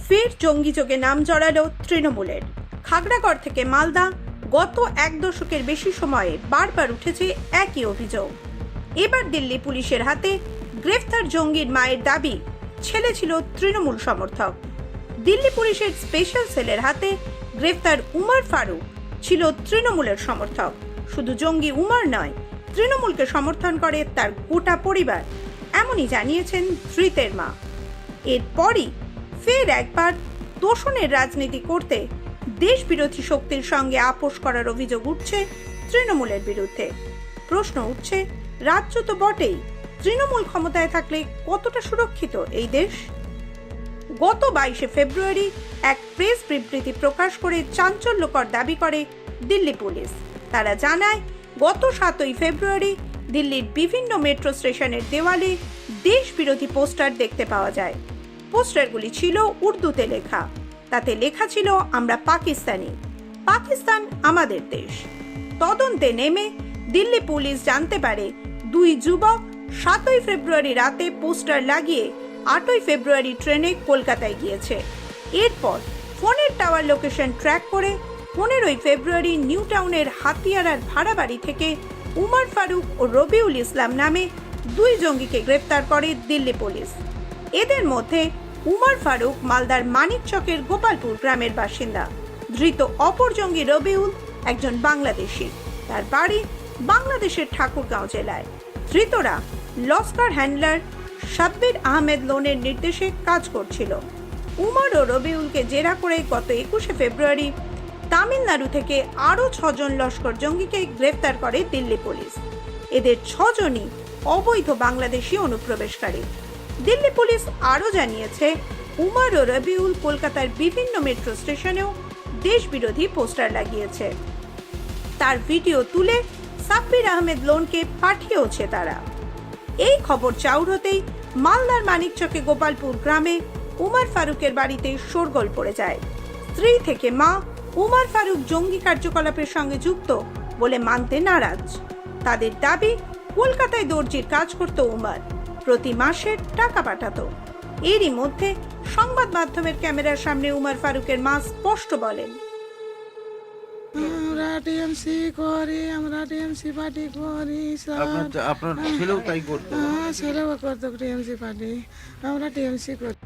ফের জঙ্গি যোগে নাম জড়ালো তৃণমূলের। খাগড়াগড় থেকে মালদা গত এক দশকের বেশি সময়ে বারবার উঠেছে একই অভিযোগ। এবার দিল্লি পুলিশের হাতে গ্রেফতার জঙ্গির মায়ের দাবি ছেলে ছিল তৃণমূল সমর্থক। দিল্লি পুলিশের স্পেশাল সেলের হাতে গ্রেফতার উমর ফারুক ছিল তৃণমূলের সমর্থক। শুধু জঙ্গি উমর নয়, তৃণমূলকে সমর্থন করে তার গোটা পরিবার, এমনই জানিয়েছেন ধৃতের মা। এরপরই ফের একবার তোষণের রাজনীতি করতে দেশ বিরোধী শক্তির সঙ্গে আপোষ করার অভিযোগ উঠছে তৃণমূলের বিরুদ্ধে। প্রশ্ন উঠছে, রাজ্য তো বটেই, তৃণমূল ক্ষমতায় থাকলে কতটা সুরক্ষিত এই দেশ? গত 22শে ফেব্রুয়ারি এক প্রেস বিবৃতি প্রকাশ করে চাঞ্চল্যকর দাবি করে দিল্লি পুলিশ। তারা জানায়, গত 7ই ফেব্রুয়ারি দিল্লির বিভিন্ন মেট্রো স্টেশনের দেওয়ালে দেশ বিরোধী পোস্টার দেখতে পাওয়া যায়। পোস্টারগুলি ছিল উর্দুতে লেখা। তাতে লেখা ছিল, আমরা পাকিস্তানি, পাকিস্তান আমাদের দেশ। তদন্তে নেমে দিল্লি পুলিশ জানতে পারে, দুই যুবক 7ই ফেব্রুয়ারি রাতে পোস্টার লাগিয়ে 8ই ফেব্রুয়ারি ট্রেনে কলকাতায় গিয়েছে। এরপর ফোনের টাওয়ার লোকেশন ট্র্যাক করে 15ই ফেব্রুয়ারি নিউ টাউনের হাতিয়ারার ভাড়া বাড়ি থেকে উমর ফারুক ও রবিউল ইসলাম নামে দুই জঙ্গিকে গ্রেফতার করে দিল্লি পুলিশ। এদের মধ্যে উমর ফারুক মালদার মানিকচকের গোপালপুর গ্রামের বাসিন্দা। ধৃত অপর জঙ্গি রবিউল একজন বাংলাদেশি, তার বাড়ি বাংলাদেশের ঠাকুরগাঁও জেলায়। ধৃতরা লস্কর হ্যান্ডলার সাব্বির আহমেদ লোনের নির্দেশে কাজ করছিল। উমর ও রবিউলকে জেরা করে গত 21শে ফেব্রুয়ারি তামিলনাড়ু থেকে আরও 6 জন লস্কর জঙ্গিকে গ্রেফতার করে দিল্লি পুলিশ। এদের 6 জনই অবৈধ বাংলাদেশি অনুপ্রবেশকারী। দিল্লি পুলিশ আরও জানিয়েছে, উমর ও রবিউল কলকাতার বিভিন্ন মেট্রো স্টেশনেও দেশ বিরোধী পোস্টার লাগিয়েছে। তার ভিডিও তুলে সাব্বির আহমেদ লোনকে পাঠিয়েছে তারা। এই খবর চাউর হতেই মালদার মানিকচকে গোপালপুর গ্রামে উমর ফারুকের বাড়িতে শোরগোল পড়ে যায়। স্ত্রী থেকে মা উমর ফারুক জঙ্গি কার্যকলাপের সঙ্গে যুক্ত বলে মানতে নারাজ। তাদের দাবি, কলকাতায় দর্জির কাজ করত উমর, প্রতি মাসে টাকা পাঠাতো। এরই মধ্যে সংবাদ মাধ্যমের ক্যামেরার সামনে উমর ফারুকের মা স্পষ্ট বলেন, আমরা টিএমসি করি, আমরা টিএমসি পার্টি করি। আপনার ছেলেও তাই করতো? হ্যাঁ, ছেলেও করতো টিএমসি পার্টি, আমরা টিএমসি করি।